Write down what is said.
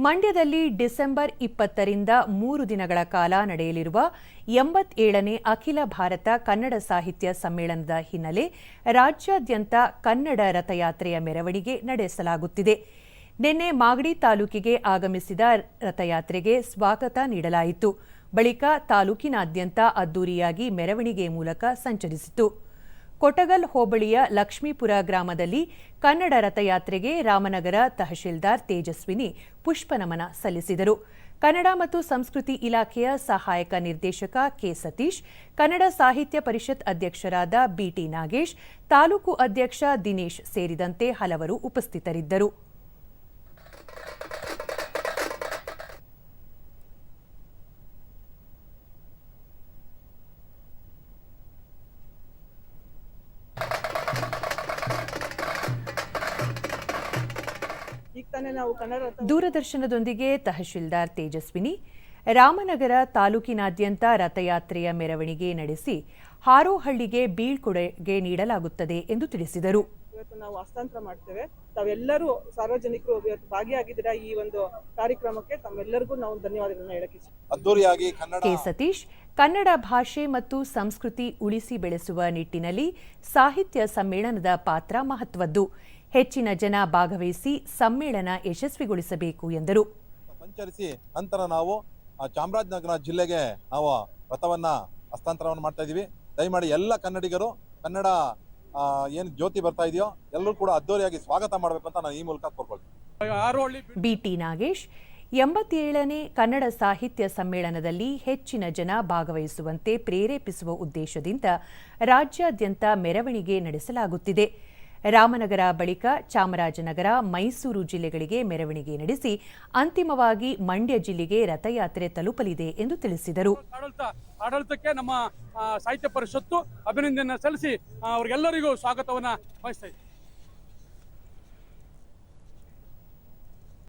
ಮಂಡ್ಯದಲ್ಲಿ ಡಿಸೆಂಬರ್ 20ರಿಂದ 3 ದಿನಗಳ ಕಾಲ ನಡೆಯಲಿರುವ 87ನೇ ಅಖಿಲ ಭಾರತ ಕನ್ನಡ ಸಾಹಿತ್ಯ ಸಮ್ಮೇಳನದ ಹಿನ್ನೆಲೆ ರಾಜ್ಯಾದ್ಯಂತ ಕನ್ನಡ ರಥಯಾತ್ರೆಯ ಮೆರವಣಿಗೆ ನಡೆಸಲಾಗುತ್ತಿದೆ. ನಿನ್ನೆ ಮಾಗಡಿ ತಾಲೂಕಿಗೆ ಆಗಮಿಸಿದ ರಥಯಾತ್ರೆಗೆ ಸ್ವಾಗತ ನೀಡಲಾಯಿತು. ಬಳಿಕ ತಾಲೂಕಿನಾದ್ಯಂತ ಅದ್ದೂರಿಯಾಗಿ ಮೆರವಣಿಗೆ ಮೂಲಕ ಸಂಚರಿಸಿತು. ಕೊಟಗಲ್ ಹೋಬಳಿಯ ಲಕ್ಷ್ಮೀಪುರ ಗ್ರಾಮದಲ್ಲಿ ಕನ್ನಡ ರಥಯಾತ್ರೆಗೆ ರಾಮನಗರ ತಹಶೀಲ್ದಾರ್ ತೇಜಸ್ವಿನಿ ಪುಷ್ಪನಮನ ಸಲ್ಲಿಸಿದರು. ಕನ್ನಡ ಮತ್ತು ಸಂಸ್ಕೃತಿ ಇಲಾಖೆಯ ಸಹಾಯಕ ನಿರ್ದೇಶಕ ಕೆ. ಸತೀಶ್, ಕನ್ನಡ ಸಾಹಿತ್ಯ ಪರಿಷತ್ ಅಧ್ಯಕ್ಷರಾದ ಬಿಟಿ ನಾಗೇಶ್, ತಾಲೂಕು ಅಧ್ಯಕ್ಷ ದಿನೇಶ್ ಸೇರಿದಂತೆ ಹಲವರು ಉಪಸ್ಥಿತರಿದ್ದರು. ದೂರದರ್ಶನದೊಂದಿಗೆ ತಹಶೀಲ್ದಾರ್ ತೇಜಸ್ವಿನಿ ರಾಮನಗರ ತಾಲೂಕಿನಾದ್ಯಂತ ರಥಯಾತ್ರೆಯ ಮೆರವಣಿಗೆ ನಡೆಸಿ ಹಾರೋಹಳ್ಳಿಗೆ ಬೀಳ್ಕೊಡುಗೆ ನೀಡಲಾಗುತ್ತದೆ ಎಂದು ತಿಳಿಸಿದರು. ಇವತ್ತು ನಾವು ಹಸ್ತಾಂತರ ಮಾಡ್ತೇವೆ. ತಾವೆಲ್ಲರೂ ಸಾರ್ವಜನಿಕರು ಭಾಗಿಯಾಗಿದ್ದೀರಾ ಈ ಒಂದು ಕಾರ್ಯಕ್ರಮಕ್ಕೆ. ತಮ್ಮೆಲ್ಲರಿಗೂ ನಾವು ಧನ್ಯವಾದಗಳನ್ನು ಹೇಳಕ್ಕೆ ಅದ್ದೂರಿಯಾಗಿ ಕೆ. ಸತೀಶ್, ಕನ್ನಡ ಭಾಷೆ ಮತ್ತು ಸಂಸ್ಕೃತಿ ಉಳಿಸಿ ಬೆಳೆಸುವ ನಿಟ್ಟಿನಲ್ಲಿ ಸಾಹಿತ್ಯ ಸಮ್ಮೇಳನದ ಪಾತ್ರ ಮಹತ್ವದ್ದು. ಹೆಚ್ಚಿನ ಜನ ಭಾಗವಹಿಸಿ ಸಮ್ಮೇಳನ ಯಶಸ್ವಿಗೊಳಿಸಬೇಕು ಎಂದರು. ಸಂಚರಿಸಿ ನಂತರ ನಾವು ಚಾಮರಾಜನಗರ ಜಿಲ್ಲೆಗೆ ನಾವು ರಥವನ್ನ ಹಸ್ತಾಂತರವನ್ನು ಮಾಡ್ತಾ ಇದೀವಿ. ದಯಮಾಡಿ ಎಲ್ಲ ಕನ್ನಡಿಗರು ಕನ್ನಡ ಏನು ಜ್ಯೋತಿ ಬರ್ತಾ ಇದೆಯೋ ಎಲ್ಲರೂ ಕೂಡ ಅದ್ದೂರಿಯಾಗಿ ಸ್ವಾಗತ ಮಾಡಬೇಕು ಅಂತ ನಾನು ಈ ಮೂಲಕ ಕೋರ್ಕೊಳ್ತೀನಿ. ಬಿಟಿ ನಾಗೇಶ್, 87ನೇ ಕನ್ನಡ ಸಾಹಿತ್ಯ ಸಮ್ಮೇಳನದಲ್ಲಿ ಹೆಚ್ಚಿನ ಜನ ಭಾಗವಹಿಸುವಂತೆ ಪ್ರೇರೇಪಿಸುವ ಉದ್ದೇಶದಿಂದ ರಾಜ್ಯಾದ್ಯಂತ ಮೆರವಣಿಗೆ ನಡೆಸಲಾಗುತ್ತಿದೆ. ರಾಮನಗರ ಬಳಿಕ ಚಾಮರಾಜನಗರ, ಮೈಸೂರು ಜಿಲ್ಲೆಗಳಿಗೆ ಮೆರವಣಿಗೆ ನಡೆಸಿ ಅಂತಿಮವಾಗಿ ಮಂಡ್ಯ ಜಿಲ್ಲೆಗೆ ರಥಯಾತ್ರೆ ತಲುಪಲಿದೆ ಎಂದು ತಿಳಿಸಿದರು. ಆಡಳಿತಕ್ಕೆ ನಮ್ಮ ಸಾಹಿತ್ಯ ಪರಿಷತ್ತು ಅಭಿನಂದನೆ ಸಲ್ಲಿಸಿ ಅವರಿಗೆಲ್ಲರಿಗೂ ಸ್ವಾಗತವನ್ನು ಬಯಸ್ತಾ ಇದ್ದೀವಿ.